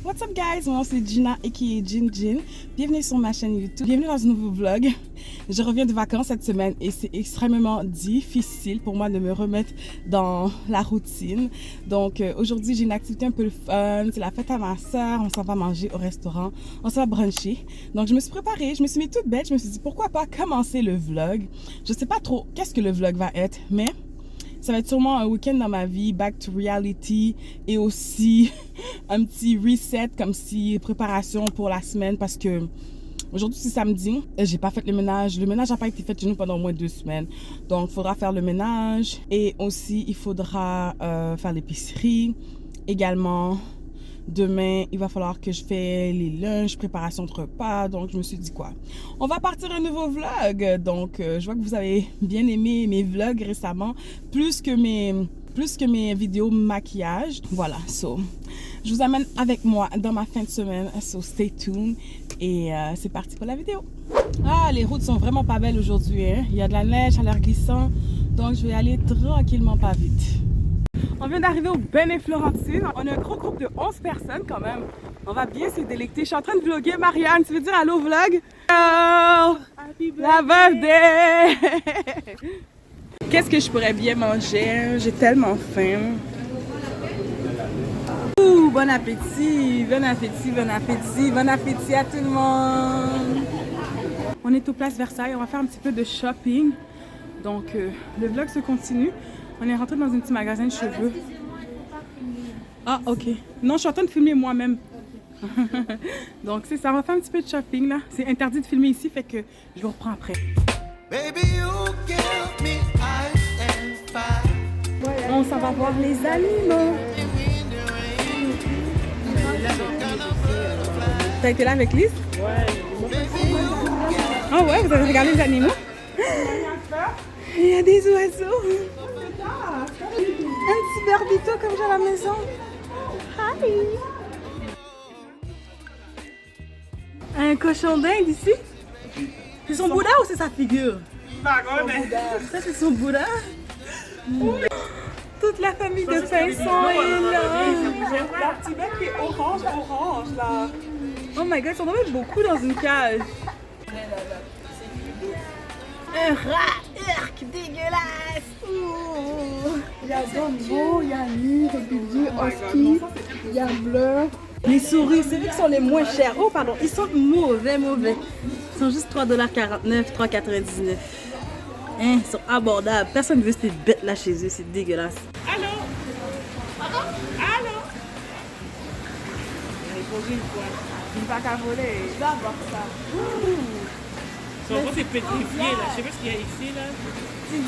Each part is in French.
What's up guys, moi c'est Gina aka Jin Jin. Bienvenue sur ma chaîne YouTube, bienvenue dans un nouveau vlog. Je reviens de vacances cette semaine et c'est extrêmement difficile pour moi de me remettre dans la routine. Donc aujourd'hui j'ai une activité un peu fun, c'est la fête à ma soeur, on s'en va manger au restaurant, on s'en va bruncher. Donc je me suis préparée, je me suis mis toute bête, je me suis dit pourquoi pas commencer le vlog. Je sais pas trop qu'est-ce que le vlog va être, mais ça va être sûrement un week-end dans ma vie, back to reality et aussi un petit reset comme si préparation pour la semaine parce que aujourd'hui c'est samedi, j'ai pas fait le ménage. Le ménage n'a pas été fait chez nous pendant au moins 2 semaines. Donc il faudra faire le ménage et aussi il faudra faire l'épicerie également. Demain, il va falloir que je fasse les lunchs, préparation de repas. Donc, je me suis dit quoi? On va partir un nouveau vlog. Donc, je vois que vous avez bien aimé mes vlogs récemment, plus que mes vidéos maquillage. Voilà, so, je vous amène avec moi dans ma fin de semaine. So, stay tuned. Et c'est parti pour la vidéo. Ah, les routes sont vraiment pas belles aujourd'hui. Hein? Il y a de la neige, à l'air glissant. Donc, je vais aller tranquillement, pas vite. On vient d'arriver au Ben & Florentine. On a un gros groupe de 11 personnes quand même. On va bien se délecter. Je suis en train de vlogger. Marianne, tu veux dire allô vlog? Oh, happy birthday! Qu'est-ce que je pourrais bien manger? J'ai tellement faim. Ouh, bon appétit! Bon appétit, bon appétit, bon appétit à tout le monde! On est au Place Versailles. On va faire un petit peu de shopping. Donc, le vlog se continue. On est rentré dans un petit magasin de cheveux. Ah, ok. Non, je suis en train de filmer moi-même. Donc, c'est ça. On va faire un petit peu de shopping, là. C'est interdit de filmer ici, fait que je vous reprends après. On s'en va voir les animaux. T'as été là avec Lise? Ouais. Ah ouais, vous avez regardé les animaux? Il y a des oiseaux. Un petit berbito comme j'ai à la maison. Hi! Un cochon d'Inde ici? C'est son Bouddha ou c'est sa figure? Ça c'est son Bouddha? Toute la famille de Pinson est là. La petite bête qui est orange là. Oh my god, ils sont vraiment beaucoup dans une cage. Un rat, dégueulasse! Ouh. Il y a Dumbo, il y a lui, Régulier, Husky, il y a Bleu. Les souris, c'est vrai qu'ils sont les moins chers. Oh pardon, ils sont mauvais. Ils sont juste 3,49 $, 3,99 $. Hein, ils sont abordables. Personne ne veut ces bêtes là chez eux, c'est dégueulasse. Allô? Pardon? Allô? Il est posé une fois. Il ne va qu'à voler. Je dois avoir ça. Son gros c'est pétrifié là, je sais pas ce qu'il y a ici là.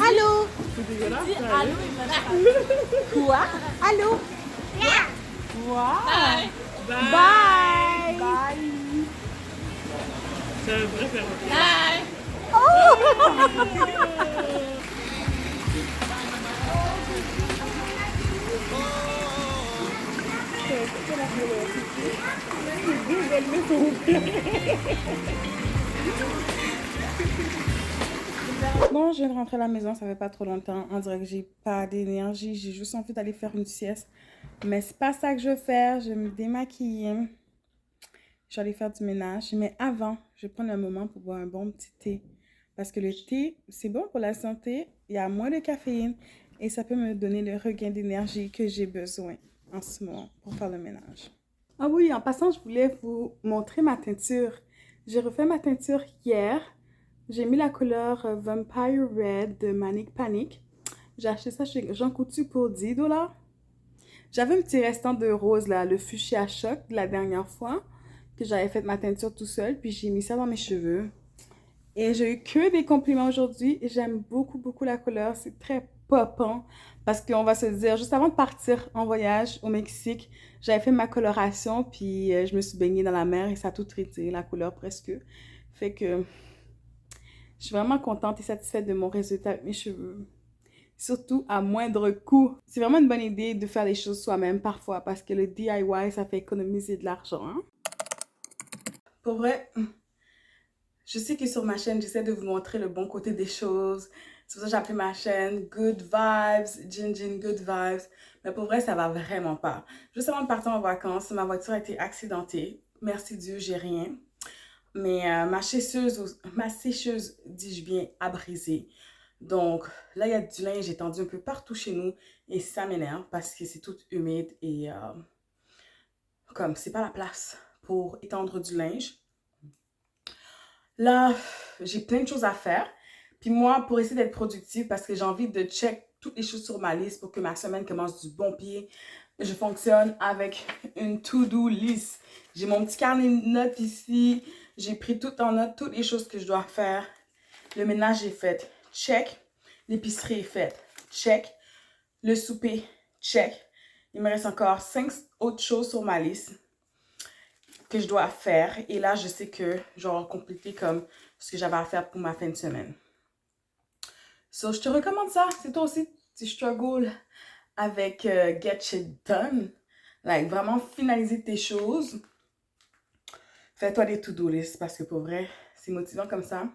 Allô? C'est dégueulasse. Dis allô. Quoi? Allô? Wow! Bye. Bye! C'est un vrai perroquet. Bon, je viens de rentrer à la maison, ça fait pas trop longtemps. On dirait que j'ai pas d'énergie, j'ai juste envie d'aller faire une sieste. Mais c'est pas ça que je veux faire, je vais me démaquiller. Je vais aller faire du ménage. Mais avant, je vais prendre un moment pour boire un bon petit thé. Parce que le thé, c'est bon pour la santé, il y a moins de caféine et ça peut me donner le regain d'énergie que j'ai besoin en ce moment pour faire le ménage. Ah oui, en passant, je voulais vous montrer ma teinture. J'ai refait ma teinture hier. J'ai mis la couleur Vampire Red de Manic Panic. J'ai acheté ça chez Jean Coutu pour 10 $. J'avais un petit restant de rose, là, le fuchsia choc de la dernière fois, que j'avais fait ma teinture tout seul, puis j'ai mis ça dans mes cheveux. Et j'ai eu que des compliments aujourd'hui. J'aime beaucoup la couleur, c'est très popant. Parce qu'on va se dire, juste avant de partir en voyage au Mexique, j'avais fait ma coloration, puis je me suis baignée dans la mer et ça a tout traité, la couleur presque. Fait que je suis vraiment contente et satisfaite de mon résultat avec mes cheveux. Surtout à moindre coût. C'est vraiment une bonne idée de faire les choses soi-même parfois parce que le DIY, ça fait économiser de l'argent. Hein? Pour vrai, je sais que sur ma chaîne, j'essaie de vous montrer le bon côté des choses. C'est pour ça que j'ai appelé ma chaîne Good Vibes, Gin Good Vibes. Mais pour vrai, ça va vraiment pas. Juste avant de partir en vacances, ma voiture a été accidentée. Merci Dieu, j'ai rien. Mais ma sécheuse, dis-je bien, a brisé. Donc là, il y a du linge étendu un peu partout chez nous. Et ça m'énerve parce que c'est tout humide et comme c'est pas la place pour étendre du linge. Là, j'ai plein de choses à faire. Puis moi, pour essayer d'être productive, parce que j'ai envie de check toutes les choses sur ma liste pour que ma semaine commence du bon pied, je fonctionne avec une to-do list. J'ai mon petit carnet de notes ici. J'ai pris tout en note, toutes les choses que je dois faire. Le ménage est fait. Check. L'épicerie est faite. Check. Le souper. Check. Il me reste encore 5 autres choses sur ma liste que je dois faire. Et là, je sais que je vais compléter comme ce que j'avais à faire pour ma fin de semaine. So, je te recommande ça. C'est toi aussi, tu struggles avec get shit done. Like, vraiment finaliser tes choses. Fais-toi des to-do list parce que pour vrai, c'est motivant comme ça.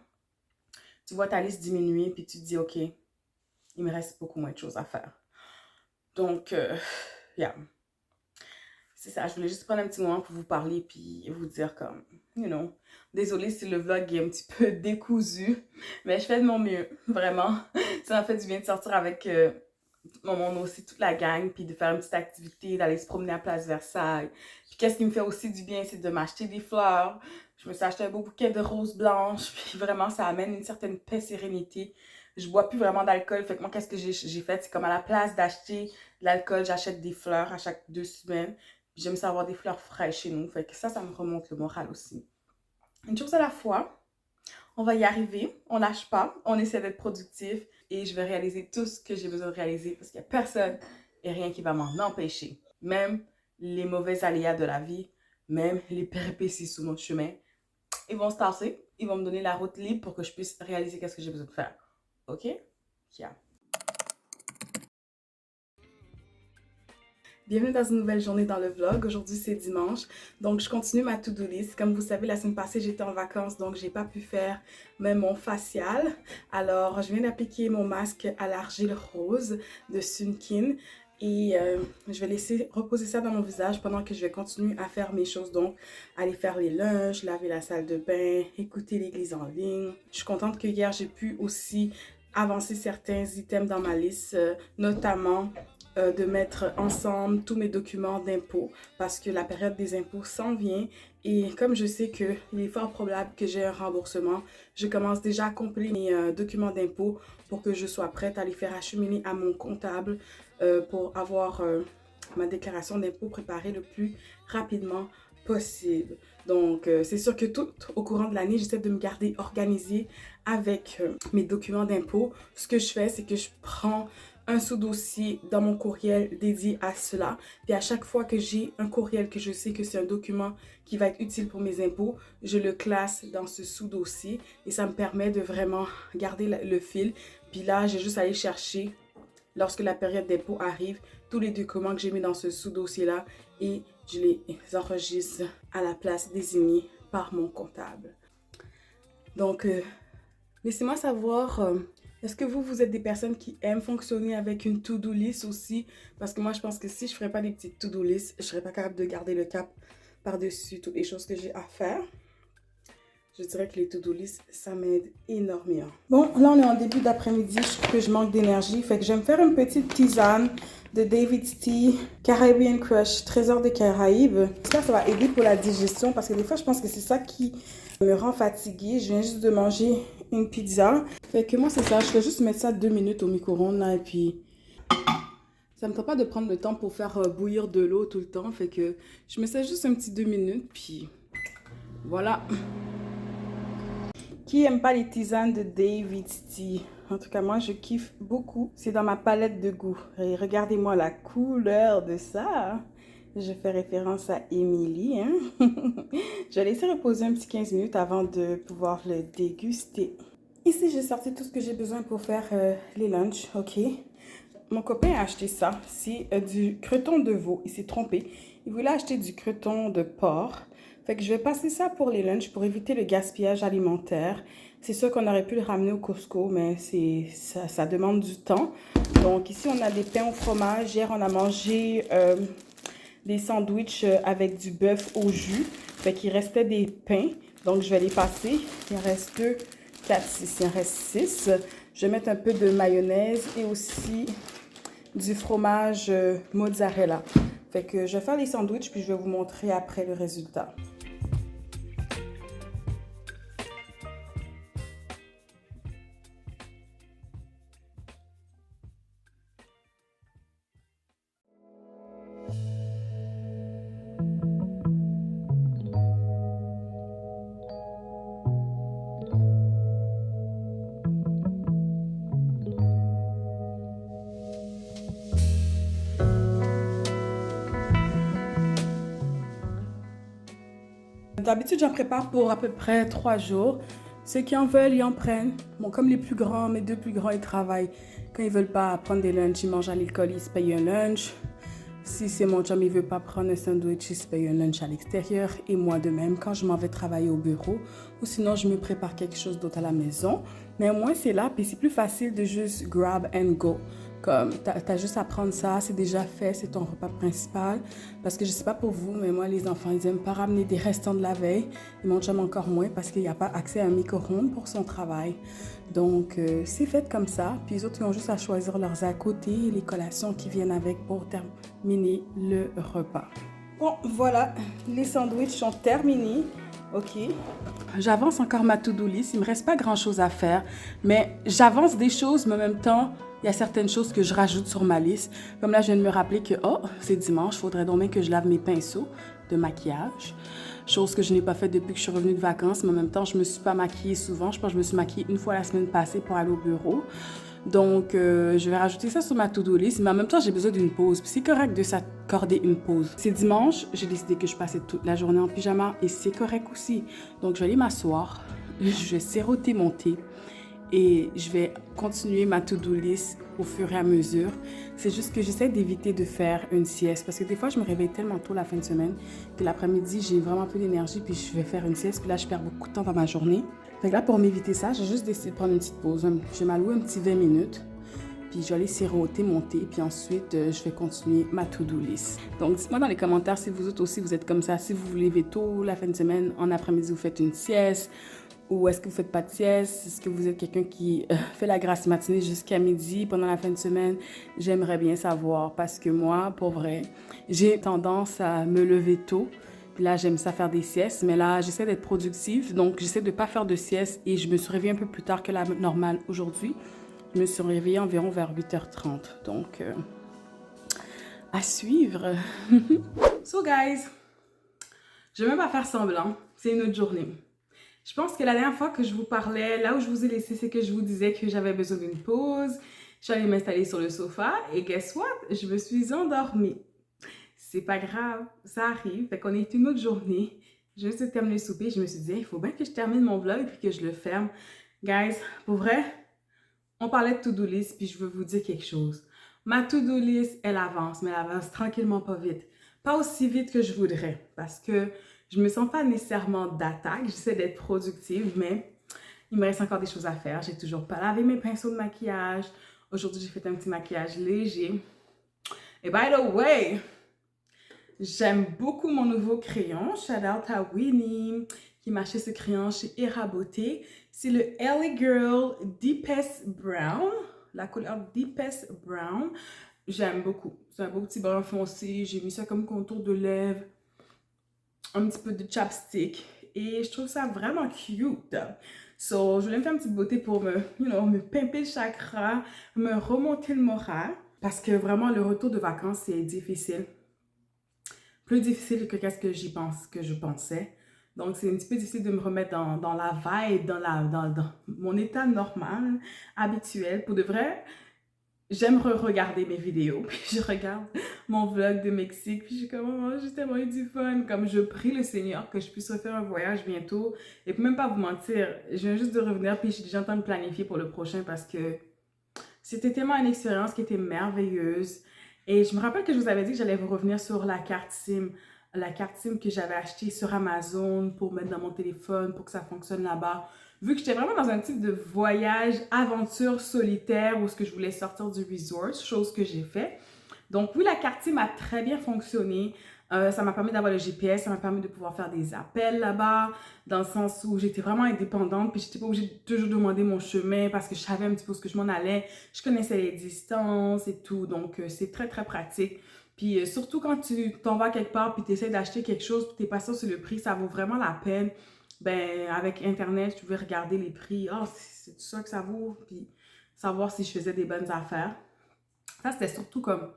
Tu vois ta liste diminuer puis tu te dis, OK, il me reste beaucoup moins de choses à faire. Donc, yeah. C'est ça, je voulais juste prendre un petit moment pour vous parler puis vous dire comme, you know, désolée si le vlog est un petit peu décousu, mais je fais de mon mieux, vraiment. Ça m'a fait du bien de sortir avec mon monde aussi, toute la gang, puis de faire une petite activité, d'aller se promener à Place Versailles. Puis qu'est-ce qui me fait aussi du bien, c'est de m'acheter des fleurs. Je me suis acheté un beau bouquet de roses blanches, puis vraiment, ça amène une certaine paix, sérénité. Je bois plus vraiment d'alcool, fait que moi, qu'est-ce que j'ai fait? C'est comme à la place d'acheter de l'alcool, j'achète des fleurs à chaque 2 semaines. Puis j'aime ça avoir des fleurs fraîches chez nous, fait que ça me remonte le moral aussi. Une chose à la fois, on va y arriver, on lâche pas, on essaie d'être productif et je vais réaliser tout ce que j'ai besoin de réaliser parce qu'il n'y a personne et rien qui va m'en empêcher. Même les mauvais aléas de la vie, même les péripéties sous mon chemin, ils vont se tasser, ils vont me donner la route libre pour que je puisse réaliser qu'est-ce que j'ai besoin de faire. OK? Yeah. Bienvenue dans une nouvelle journée dans le vlog. Aujourd'hui, c'est dimanche. Donc, je continue ma to-do list. Comme vous savez, la semaine passée, j'étais en vacances, donc j'ai pas pu faire même mon facial. Alors, je viens d'appliquer mon masque à l'argile rose de Sunkin. Et je vais laisser reposer ça dans mon visage pendant que je vais continuer à faire mes choses. Donc, aller faire les lunchs, laver la salle de bain, écouter l'église en ligne. Je suis contente que hier, j'ai pu aussi avancer certains items dans ma liste, notamment de mettre ensemble tous mes documents d'impôts parce que la période des impôts s'en vient et comme je sais qu'il est fort probable que j'ai un remboursement, je commence déjà à compléter mes documents d'impôts pour que je sois prête à les faire acheminer à mon comptable pour avoir ma déclaration d'impôt préparée le plus rapidement possible. Donc, c'est sûr que tout au courant de l'année, j'essaie de me garder organisée avec mes documents d'impôt. Ce que je fais, c'est que je prends un sous-dossier dans mon courriel dédié à cela. Puis à chaque fois que j'ai un courriel que je sais que c'est un document qui va être utile pour mes impôts, je le classe dans ce sous-dossier et ça me permet de vraiment garder le fil. Puis là, j'ai juste à aller chercher, lorsque la période d'impôt arrive, tous les documents que j'ai mis dans ce sous-dossier-là et je les enregistre à la place désignée par mon comptable. Donc, laissez-moi savoir... Est-ce que vous êtes des personnes qui aiment fonctionner avec une to-do list aussi? Parce que moi, je pense que si je ne ferais pas des petites to-do list, je ne serais pas capable de garder le cap par-dessus toutes les choses que j'ai à faire. Je dirais que les to-do list, ça m'aide énormément. Bon, là, on est en début d'après-midi. Je trouve que je manque d'énergie. Fait que je vais me faire une petite tisane de David's Tea, Caribbean Crush, Trésor des Caraïbes. J'espère que ça va aider pour la digestion parce que des fois, je pense que c'est ça qui me rend fatiguée. Je viens juste de manger une pizza. Fait que moi, c'est ça. Je vais juste mettre ça 2 minutes au micro-ondes là et puis... Ça me tente pas de prendre le temps pour faire bouillir de l'eau tout le temps. Fait que je mets ça juste un petit 2 minutes puis voilà. Qui aime pas les tisanes de David's Tea? En tout cas, moi, je kiffe beaucoup. C'est dans ma palette de goût. Et regardez-moi la couleur de ça. Je fais référence à Emily. Hein? Je vais laisser reposer un petit 15 minutes avant de pouvoir le déguster. Ici, j'ai sorti tout ce que j'ai besoin pour faire les lunchs. OK. Mon copain a acheté ça. C'est du creton de veau. Il s'est trompé. Il voulait acheter du creton de porc. Fait que je vais passer ça pour les lunchs pour éviter le gaspillage alimentaire. C'est sûr qu'on aurait pu le ramener au Costco, mais ça demande du temps. Donc ici, on a des pains au fromage. Hier, on a mangé des sandwichs avec du bœuf au jus. Fait qu'il restait des pains. Donc je vais les passer. Il en reste 2, 4, 6. Il en reste 6. Je vais mettre un peu de mayonnaise et aussi du fromage mozzarella. Fait que je vais faire les sandwichs puis je vais vous montrer après le résultat. D'habitude, j'en prépare pour à peu près 3 jours. Ceux qui en veulent, ils en prennent. Bon, comme les plus grands, mes 2 plus grands, ils travaillent. Quand ils veulent pas prendre des lunchs, ils mangent à l'école, ils se payent un lunch. Si c'est mon chum, il veut pas prendre un sandwich, il se paye un lunch à l'extérieur. Et moi de même, quand je m'en vais travailler au bureau. Ou sinon, je me prépare quelque chose d'autre à la maison. Mais au moins, c'est là, puis c'est plus facile de juste grab and go. Comme, t'as juste à prendre ça, c'est déjà fait, c'est ton repas principal. Parce que je sais pas pour vous, mais moi, les enfants, ils aiment pas ramener des restants de la veille. Et mon chum encore moins parce qu'il n'y a pas accès à un micro-ondes pour son travail. Donc, c'est fait comme ça. Puis les autres, ils ont juste à choisir leurs à côté et les collations qui viennent avec pour terminer le repas. Bon, voilà, les sandwichs sont terminés. OK. J'avance encore ma to-do list. Il me reste pas grand-chose à faire. Mais j'avance des choses, mais en même temps, il y a certaines choses que je rajoute sur ma liste. Comme là, je viens de me rappeler que, oh, c'est dimanche, il faudrait donc bien que je lave mes pinceaux de maquillage. Chose que je n'ai pas faite depuis que je suis revenue de vacances, mais en même temps, je ne me suis pas maquillée souvent. Je pense que je me suis maquillée une fois la semaine passée pour aller au bureau. Donc, je vais rajouter ça sur ma to-do list, mais en même temps, j'ai besoin d'une pause. Puis c'est correct de s'accorder une pause. C'est dimanche, j'ai décidé que je passais toute la journée en pyjama et c'est correct aussi. Donc, je vais aller m'asseoir, je vais siroter mon thé et je vais continuer ma to-do list au fur et à mesure. C'est juste que j'essaie d'éviter de faire une sieste parce que des fois, je me réveille tellement tôt la fin de semaine que l'après-midi, j'ai vraiment peu d'énergie puis je vais faire une sieste. Puis là, je perds beaucoup de temps dans ma journée. Fait que là, pour m'éviter ça, j'ai juste décidé de prendre une petite pause. Je vais m'allouer un petit 20 minutes. Puis je vais aller siroter mon thé. Puis ensuite, je vais continuer ma to-do list. Donc, dites-moi dans les commentaires si vous autres aussi, vous êtes comme ça. Si vous vous levez tôt la fin de semaine, en après-midi, vous faites une sieste. Ou est-ce que vous ne faites pas de sieste? Est-ce que vous êtes quelqu'un qui fait la grasse matinée jusqu'à midi pendant la fin de semaine? J'aimerais bien savoir parce que moi, pour vrai, j'ai tendance à me lever tôt. Puis là, j'aime ça faire des siestes, mais là, j'essaie d'être productive. Donc, j'essaie de ne pas faire de sieste et je me suis réveillée un peu plus tard que la normale aujourd'hui. Je me suis réveillée environ vers 8h30. Donc, à suivre. So, guys, je ne vais même pas faire semblant. C'est une autre journée. Je pense que la dernière fois que je vous parlais, là où je vous ai laissé, c'est que je vous disais que j'avais besoin d'une pause. Je suis allée m'installer sur le sofa et guess what? Je me suis endormie. C'est pas grave, ça arrive. Fait qu'on est une autre journée. Je viens de terminer le souper. Je me suis dit, il faut bien que je termine mon vlog puis que je le ferme. Guys, pour vrai, on parlait de to-do list puis je veux vous dire quelque chose. Ma to-do list, elle avance, mais elle avance tranquillement, pas vite. Pas aussi vite que je voudrais parce que je me sens pas nécessairement d'attaque. J'essaie d'être productive, mais il me reste encore des choses à faire. J'ai toujours pas lavé mes pinceaux de maquillage. Aujourd'hui, j'ai fait un petit maquillage léger. Et by the way, j'aime beaucoup mon nouveau crayon. Shout out à Winnie qui m'a acheté ce crayon chez Era Beauté. C'est le LA Girl Deepest Brown. La couleur Deepest Brown. J'aime beaucoup. C'est un beau petit brun foncé. J'ai mis ça comme contour de lèvres. Un petit peu de chapstick. Et je trouve ça vraiment cute. So, je voulais me faire une petite beauté pour me pimper le chakra, me remonter le moral. Parce que vraiment, le retour de vacances, c'est difficile. Plus difficile que qu'est-ce que je pensais. Donc, c'est un petit peu difficile de me remettre dans la vibe, dans mon état normal, habituel. Pour de vrai, j'aime regarder mes vidéos. Puis je regarde mon vlog de Mexique. Puis je suis comme, oh, j'ai tellement eu du fun. Comme je prie le Seigneur que je puisse refaire un voyage bientôt. Et puis même pas vous mentir, je viens juste de revenir. Puis j'ai déjà en train de planifier pour le prochain parce que c'était tellement une expérience qui était merveilleuse. Et je me rappelle que je vous avais dit que j'allais vous revenir sur la carte SIM la carte SIM que j'avais achetée sur Amazon pour mettre dans mon téléphone pour que ça fonctionne là-bas. Vu que j'étais vraiment dans un type de voyage, aventure solitaire où ce que je voulais sortir du resort, chose que j'ai fait. Donc oui, la carte SIM a très bien fonctionné. Ça m'a permis d'avoir le GPS, ça m'a permis de pouvoir faire des appels là-bas, dans le sens où j'étais vraiment indépendante, puis j'étais pas obligée de toujours demander mon chemin parce que je savais un petit peu où ce que je m'en allais. Je connaissais les distances et tout, donc c'est très très pratique. Puis surtout quand tu t'en vas quelque part puis tu essaies d'acheter quelque chose puis tu n'es pas sûr sur le prix, ça vaut vraiment la peine. Ben, avec Internet, je pouvais regarder les prix. Ah, c'est tout ça que ça vaut, puis savoir si je faisais des bonnes affaires. Ça, c'était surtout comme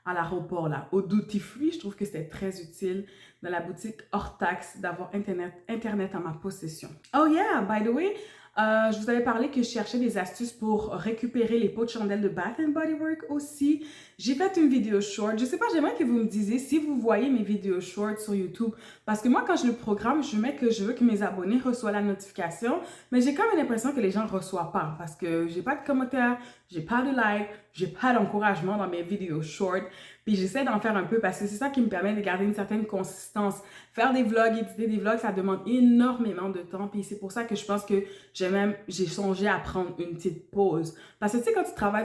à l'aéroport, là. Au Duty Free, je trouve que c'était très utile dans la boutique hors taxe d'avoir Internet en ma possession. Oh yeah, by the way, je vous avais parlé que je cherchais des astuces pour récupérer les pots de chandelle de Bath Body Works aussi. J'ai fait une vidéo short. Je sais pas, j'aimerais que vous me disiez si vous voyez mes vidéos short sur YouTube. Parce que moi, quand je le programme, je mets que je veux que mes abonnés reçoivent la notification. Mais j'ai quand même l'impression que les gens ne reçoivent pas. Parce que j'ai pas de commentaires, j'ai pas de like, j'ai pas d'encouragement dans mes vidéos short. Puis j'essaie d'en faire un peu parce que c'est ça qui me permet de garder une certaine consistance. Faire des vlogs, éditer des vlogs, ça demande énormément de temps. Puis c'est pour ça que je pense que j'ai songé à prendre une petite pause. Parce que tu sais, quand tu travailles,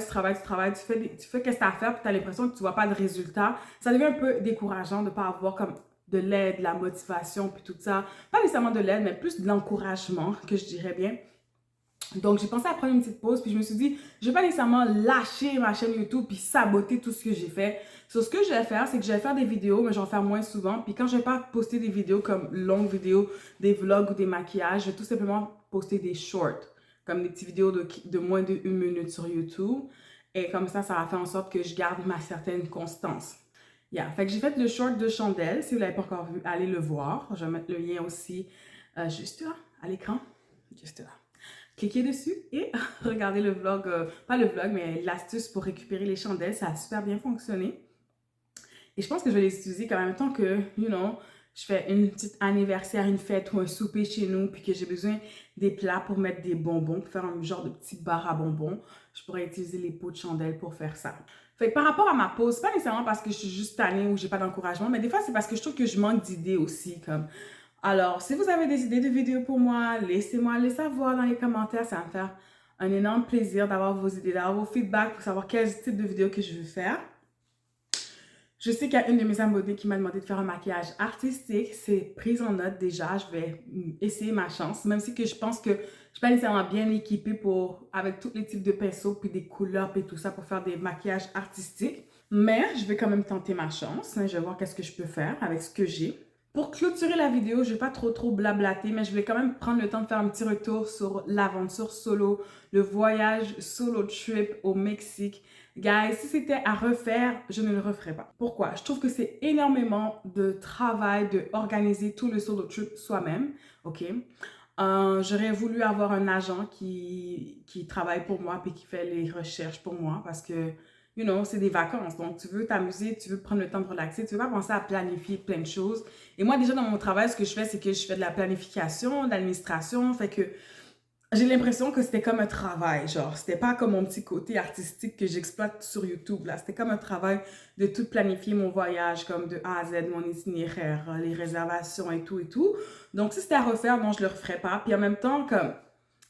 tu fais qu'est-ce que tu as à faire, puis tu as l'impression que tu vois pas de résultat. Ça devient un peu décourageant de pas avoir comme de l'aide, de la motivation, puis tout ça. Pas nécessairement de l'aide, mais plus de l'encouragement, que je dirais bien. Donc, j'ai pensé à prendre une petite pause, puis je me suis dit, je vais pas nécessairement lâcher ma chaîne YouTube puis saboter tout ce que j'ai fait. Ce que je vais faire, c'est que je vais faire des vidéos, mais je vais en faire moins souvent. Puis quand je vais pas poster des vidéos comme longues vidéos, des vlogs ou des maquillages, je vais tout simplement poster des shorts, comme des petites vidéos de moins de 1 minute sur YouTube. Et comme ça va faire en sorte que je garde ma certaine constance. Yeah. Fait que j'ai fait le short de chandelle. Si vous l'avez pas encore vu, allez le voir. Je vais mettre le lien aussi juste là, à l'écran. Juste là. Cliquez dessus et regardez le vlog, pas le vlog, mais l'astuce pour récupérer les chandelles. Ça a super bien fonctionné. Et je pense que je vais les utiliser quand même tant que, je fais une petite anniversaire, une fête ou un souper chez nous, puis que j'ai besoin des plats pour mettre des bonbons, pour faire un genre de petit bar à bonbons. Je pourrais utiliser les pots de chandelle pour faire ça. Fait que par rapport à ma pause, c'est pas nécessairement parce que je suis juste tannée ou j'ai pas d'encouragement, mais des fois c'est parce que je trouve que je manque d'idées aussi, comme... Alors, si vous avez des idées de vidéos pour moi, laissez-moi les savoir dans les commentaires. Ça va me faire un énorme plaisir d'avoir vos idées, d'avoir vos feedbacks pour savoir quel type de vidéo que je veux faire. Je sais qu'il y a une de mes abonnées qui m'a demandé de faire un maquillage artistique. C'est prise en note déjà. Je vais essayer ma chance, même si que je pense que je ne suis pas nécessairement bien équipée avec tous les types de pinceaux, puis des couleurs, puis tout ça pour faire des maquillages artistiques. Mais je vais quand même tenter ma chance. Je vais voir qu'est-ce que je peux faire avec ce que j'ai. Pour clôturer la vidéo, je ne vais pas trop blablater, mais je voulais quand même prendre le temps de faire un petit retour sur l'aventure solo, le voyage solo trip au Mexique. Guys, si c'était à refaire, je ne le referais pas. Pourquoi? Je trouve que c'est énormément de travail de organiser tout le solo trip soi-même, ok? J'aurais voulu avoir un agent qui travaille pour moi puis qui fait les recherches pour moi parce que c'est des vacances. Donc, tu veux t'amuser, tu veux prendre le temps de relaxer, tu veux pas penser à planifier plein de choses. Et moi, déjà, dans mon travail, ce que je fais, c'est que je fais de la planification, de l'administration. Fait que j'ai l'impression que c'était comme un travail. Genre, c'était pas comme mon petit côté artistique que j'exploite sur YouTube, là. C'était comme un travail de tout planifier mon voyage, comme de A à Z, mon itinéraire, les réservations et tout et tout. Donc, si c'était à refaire, non, je le referais pas. Puis en même temps, comme,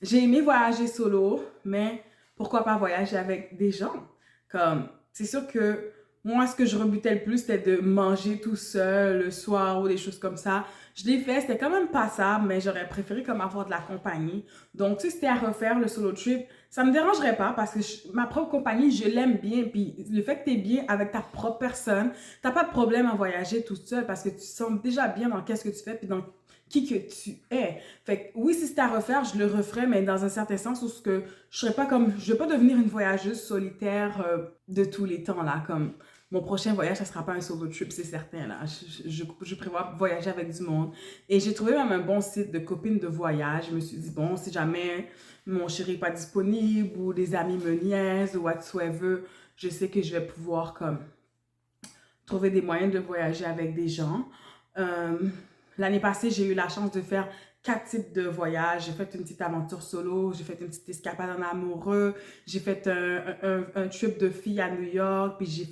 j'ai aimé voyager solo, mais pourquoi pas voyager avec des gens? Comme, c'est sûr que moi, ce que je rebutais le plus, c'était de manger tout seul le soir ou des choses comme ça. Je l'ai fait, c'était quand même passable, mais j'aurais préféré comme avoir de la compagnie. Donc, si c'était à refaire le solo trip, ça me dérangerait pas parce que ma propre compagnie, je l'aime bien. Puis le fait que tu es bien avec ta propre personne, t'as pas de problème à voyager tout seul parce que tu te sens déjà bien dans qu'est-ce que tu fais puis dans qui que tu es. Fait que oui, si c'était à refaire, je le referais, mais dans un certain sens où je vais pas devenir une voyageuse solitaire de tous les temps, là, comme mon prochain voyage, ça sera pas un solo trip, c'est certain, là. Je prévois voyager avec du monde. Et j'ai trouvé même un bon site de copines de voyage. Je me suis dit, bon, si jamais mon chéri n'est pas disponible ou des amis me niaisent ou whatsoever, je sais que je vais pouvoir, comme, trouver des moyens de voyager avec des gens. L'année passée, j'ai eu la chance de faire 4 types de voyages. J'ai fait une petite aventure solo, j'ai fait une petite escapade en amoureux, j'ai fait un trip de filles à New York, puis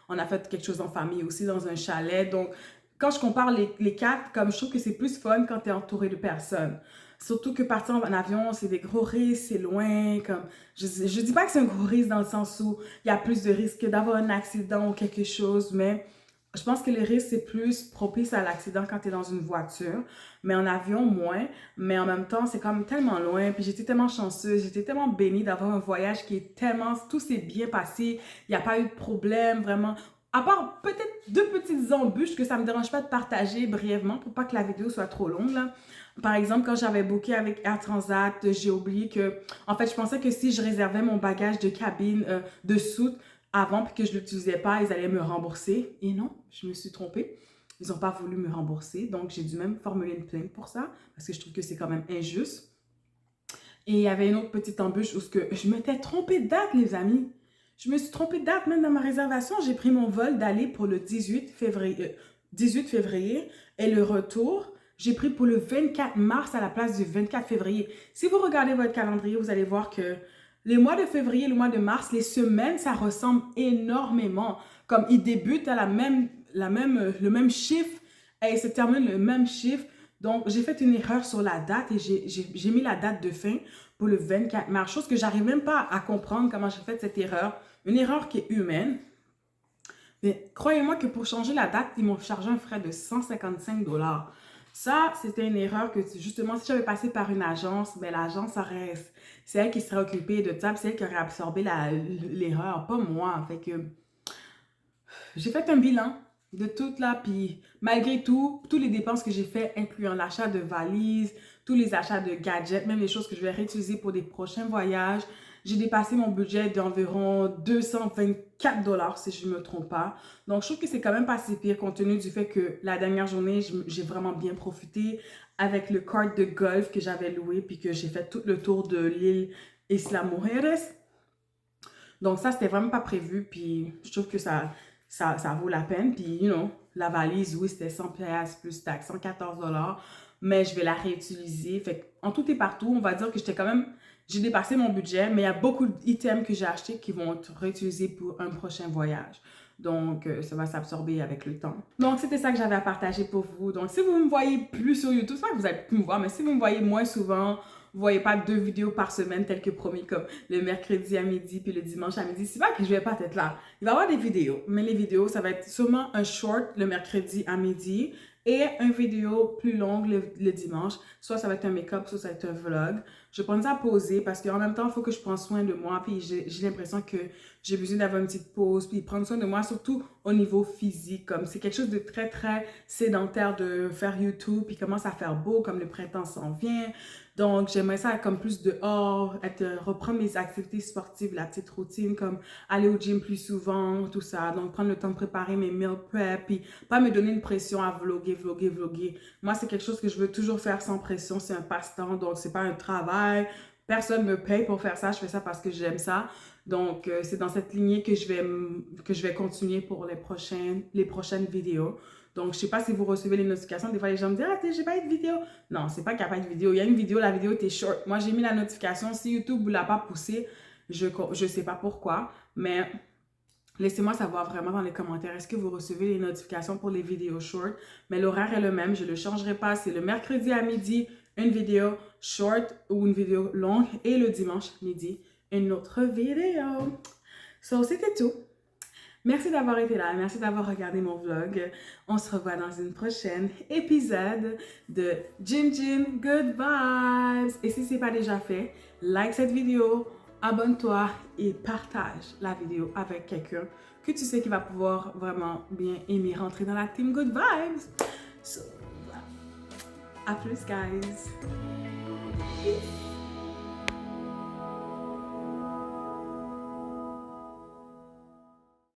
on a fait quelque chose en famille aussi dans un chalet. Donc, quand je compare les quatre, comme je trouve que c'est plus fun quand tu es entouré de personnes. Surtout que partir en avion, c'est des gros risques, c'est loin. Comme je dis pas que c'est un gros risque dans le sens où il y a plus de risques d'avoir un accident ou quelque chose, mais je pense que le risque, c'est plus propice à l'accident quand tu es dans une voiture, mais en avion, moins. Mais en même temps, c'est comme tellement loin. Puis j'étais tellement chanceuse, j'étais tellement bénie d'avoir un voyage qui est tellement... Tout s'est bien passé, il n'y a pas eu de problème, vraiment. À part peut-être 2 petites embûches que ça ne me dérange pas de partager brièvement pour pas que la vidéo soit trop longue, là. Par exemple, quand j'avais booké avec Air Transat, j'ai oublié que... En fait, je pensais que si je réservais mon bagage de cabine, de soute, avant puis que je ne l'utilisais pas, ils allaient me rembourser. Et non, je me suis trompée. Ils n'ont pas voulu me rembourser. Donc, j'ai dû même formuler une plainte pour ça parce que je trouve que c'est quand même injuste. Et il y avait une autre petite embûche où je m'étais trompée de date, les amis. Je me suis trompée de date même dans ma réservation. J'ai pris mon vol d'aller pour le 18 février et le retour, j'ai pris pour le 24 mars à la place du 24 février. Si vous regardez votre calendrier, vous allez voir que les mois de février, le mois de mars, les semaines, ça ressemble énormément. Comme ils débutent à le même chiffre et ils se terminent le même chiffre. Donc, j'ai fait une erreur sur la date et j'ai mis la date de fin pour le 24 mars. Chose que j'arrive même pas à comprendre comment j'ai fait cette erreur. Une erreur qui est humaine. Mais croyez-moi que pour changer la date, ils m'ont chargé un frais de 155 $. Ça, c'était une erreur que justement, si j'avais passé par une agence, ben l'agence, c'est elle qui serait occupée de ça, c'est elle qui aurait absorbé l'erreur, pas moi. Fait que j'ai fait un bilan de tout là, puis malgré tout, tous les dépenses que j'ai fait, incluant l'achat de valises, tous les achats de gadgets, même les choses que je vais réutiliser pour des prochains voyages, j'ai dépassé mon budget d'environ 224 $, si je ne me trompe pas. Donc, je trouve que c'est quand même pas si pire compte tenu du fait que la dernière journée, j'ai vraiment bien profité avec le kart de golf que j'avais loué puis que j'ai fait tout le tour de l'île Isla Mujeres. Donc, ça, c'était vraiment pas prévu puis je trouve que ça vaut la peine. Puis, la valise, oui, c'était 100 $ plus taxe, 114 $, mais je vais la réutiliser. Fait en tout et partout, on va dire que j'ai dépassé mon budget, mais il y a beaucoup d'items que j'ai achetés qui vont être réutilisés pour un prochain voyage. Donc, ça va s'absorber avec le temps. Donc, c'était ça que j'avais à partager pour vous. Donc, si vous me voyez plus sur YouTube, c'est pas que vous allez plus me voir, mais si vous me voyez moins souvent, vous voyez pas 2 vidéos par semaine telles que promis, comme le mercredi à midi puis le dimanche à midi, c'est pas que je vais pas être là. Il va y avoir des vidéos, mais les vidéos, ça va être sûrement un short le mercredi à midi et une vidéo plus longue le dimanche. Soit ça va être un make-up, soit ça va être un vlog. Je prends ça à poser parce qu'en même temps, il faut que je prenne soin de moi. Puis j'ai l'impression que j'ai besoin d'avoir une petite pause. Puis prendre soin de moi, surtout au niveau physique. Comme c'est quelque chose de très, très sédentaire de faire YouTube. Puis commence à faire beau, comme le printemps s'en vient. Donc, j'aimerais ça comme plus dehors, reprendre mes activités sportives, la petite routine, comme aller au gym plus souvent, tout ça. Donc, prendre le temps de préparer mes meal prep, puis pas me donner une pression à vlogger. Moi, c'est quelque chose que je veux toujours faire sans pression. C'est un passe-temps, donc c'est pas un travail. Personne me paye pour faire ça. Je fais ça parce que j'aime ça. Donc, c'est dans cette lignée que je vais continuer pour les prochaines vidéos. Donc, je sais pas si vous recevez les notifications. Des fois, les gens me disent « Ah, j'ai pas eu de vidéo. » Non, c'est pas qu'il n'y a pas de vidéo. Il y a une vidéo, la vidéo était short. Moi, j'ai mis la notification. Si YouTube ne vous l'a pas poussé, je sais pas pourquoi. Mais laissez-moi savoir vraiment dans les commentaires. Est-ce que vous recevez les notifications pour les vidéos short? Mais l'horaire est le même. Je ne le changerai pas. C'est le mercredi à midi, une vidéo short ou une vidéo longue. Et le dimanche midi, une autre vidéo. So, c'était tout. Merci d'avoir été là, merci d'avoir regardé mon vlog. On se revoit dans une prochaine épisode de Gin Good Vibes. Et si ce n'est pas déjà fait, like cette vidéo, abonne-toi et partage la vidéo avec quelqu'un que tu sais qui va pouvoir vraiment bien aimer rentrer dans la team Good Vibes. So, à plus, guys. Peace.